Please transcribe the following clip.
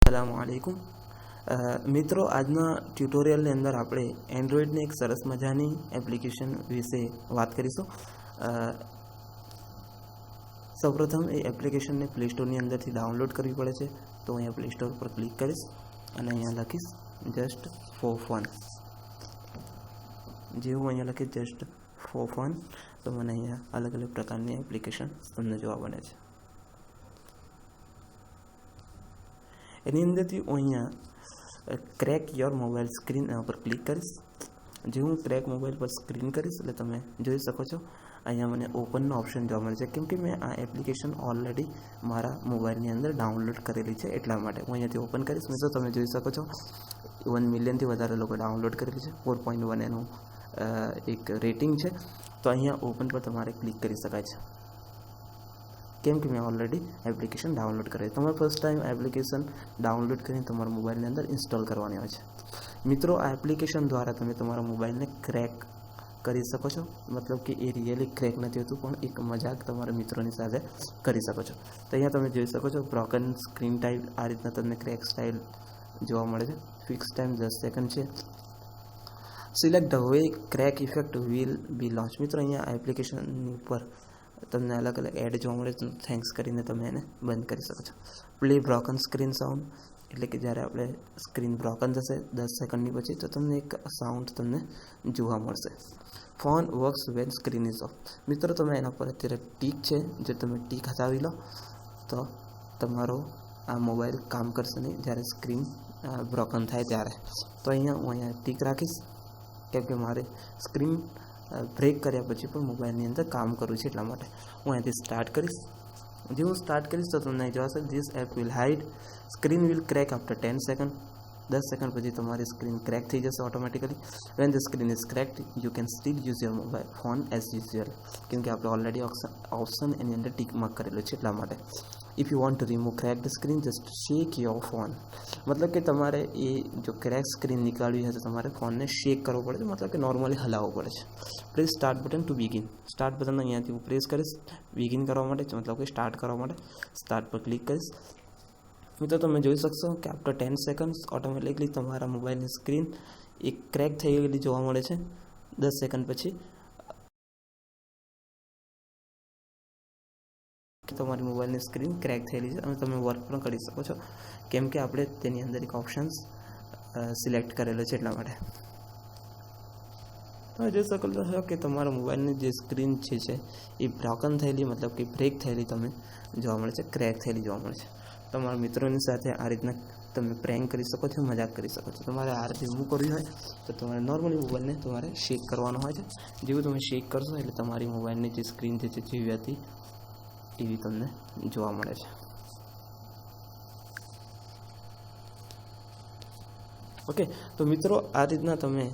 अस्सलामुअलैकुम मित्रों આજના ટ્યુટોરિયલની અંદર આપણે એન્ડ્રોઈડની એક સરસ મજાની એપ્લિકેશન વિશે વાત કરીશું। સૌપ્રથમ એ એપ્લિકેશનને પ્લે સ્ટોરની અંદરથી ડાઉનલોડ કરવી પડે છે। તો અહીંયા પ્લે સ્ટોર પર ક્લિક કરીશ અને અહીંયા લખીશ જસ્ટ ફોર ફન। જેવું અહીંયા લખીશ જસ્ટ ફોર ફન તો મને અહીંયા અલગ અલગ પ્રકારની એપ્લિકેશન તમને જોવા મળે છે। એની અંદરથી હું અહીંયા ક્રેક યોર મોબાઈલ સ્ક્રીન એના પર ક્લિક કરીશ। જે હું ક્રેક મોબાઈલ પર સ્ક્રીન કરીશ એટલે તમે જોઈ શકો છો અહીંયા મને ઓપનનો ઓપ્શન જોવા મળે છે, કેમ કે મેં આ એપ્લિકેશન ઓલરેડી મારા મોબાઈલની અંદર ડાઉનલોડ કરેલી છે, એટલા માટે હું અહીંયાથી ઓપન કરીશ। મિત્રો તમે જોઈ શકો છો 1 મિલિયનથી વધારે લોકો ડાઉનલોડ કરેલી છે, 4.1 એનું એક રેટિંગ છે। તો અહીંયા ઓપન પર તમારે ક્લિક કરી શકાય છે, કેમ કે મેં ઓલરેડી એપ્લિકેશન ડાઉનલોડ કરી। તમારે ફર્સ્ટ ટાઈમ એપ્લિકેશન ડાઉનલોડ કરીને તમારા મોબાઈલની અંદર ઇન્સ્ટોલ કરવાની હોય છે। મિત્રો આ એપ્લિકેશન દ્વારા તમે તમારા મોબાઈલને ક્રેક કરી શકો છો, મતલબ કે એ રિયલી ક્રેક નથી હોતું, પણ એક મજાક તમારા મિત્રોની સાથે કરી શકો છો। તો અહીંયા તમે જોઈ શકો છો બ્રોકન સ્ક્રીન ટાઈપ આ રીતના તમને ક્રેક સ્ટાઇલ જોવા મળે છે। ફિક્સ ટાઈમ 10 સેકન્ડ છે। Select the way crack effect will be launch. મિત્રો અહીંયા એપ્લિકેશનની ઉપર તમને અલગ અલગ એડ જોવા મળે તો થેન્ક્સ કરીને તમે એને બંધ કરી શકો છો। પ્લે બ્રોકન સ્ક્રીન સાઉન્ડ એટલે કે જ્યારે આપણે સ્ક્રીન બ્રોકન થશે 10 સેકન્ડની પછી તો તમને એક સાઉન્ડ તમને જોવા મળશે। Phone works when screen is off. મિત્રો તમે એના પર અત્યારે ટીક છે, જે તમે ટીક હટાવી લો તો તમારો આ મોબાઈલ કામ કરશે નહીં જ્યારે સ્ક્રીન બ્રોકન થાય ત્યારે। તો હું ટીક રાખીશ, કેમ કે મારે સ્ક્રીન બ્રેક કર્યા પછી પણ મોબાઈલની અંદર કામ કરવું છે, એટલા માટે હું અહીંયાથી સ્ટાર્ટ કરીશ। જે હું સ્ટાર્ટ કરીશ તો તમને જોવાશે this app will hide screen will crack after 10 second. 10 second પછી તમારી સ્ક્રીન ક્રેક થઈ જશે automatically. When the screen is cracked you can still use your mobile phone as usual, કેમ કે આપણે ઓલરેડી ઓપ્શન એની અંદર ટીક માર્ક કરેલો છે, એટલા માટે। If you want to remove cracked screen just shake your phone. મતલબ કે તમારે એ જો ક્રેક સ્ક્રીન નીકાળવી હોય તો તમારે ફોનને શેક કરવો પડે છે, મતલબ કે નોર્મલી હલાવવો પડે છે। Press start button two begin. Start button અહીંયાથી હું પ્રેસ કરીશ બિગિન કરવા માટે, મતલબ કે સ્ટાર્ટ કરવા માટે સ્ટાર્ટ પર ક્લિક કરીશ। મિત્રો તમે જોઈ શકશો કે આફ્ટર 10 સેકન્ડ્સ ઓટોમેટિકલી તમારા મોબાઈલની સ્ક્રીન એક ક્રેક થઈ ગયેલી જોવા મળે છે 10 સેકન્ડ પછી। તમારી મોબાઈલની સ્ક્રીન ક્રેક થયેલી છે અને તમે વર્ક પણ કરી શકો છો, કેમ કે આપણે તેની અંદર એક ઓપ્શન્સ સિલેક્ટ કરેલો છે, એટલા માટે। તમે જોઈ શકો છો કે તમારા મોબાઈલની જે સ્ક્રીન છે એ બ્રોકન થયેલી, મતલબ કે બ્રેક થયેલી તમે જોવા મળે છે, ક્રેક થયેલી જોવા મળે છે। તમારા મિત્રોની સાથે આ રીતના તમે પ્રેન્ક કરી શકો છો, મજાક કરી શકો છો। તમારે આ રીતે રિમૂવ કરવી હોય તો તમારે નોર્મલી મોબાઈલને તમારે શેક કરવાનો હોય છે। જેવું તમે શેક કરશો એટલે તમારી મોબાઈલની જે સ્ક્રીન છે જેવી હતી એવી તમને જોવા મળે છે। ઓકે, તો મિત્રો આ રીતના તમે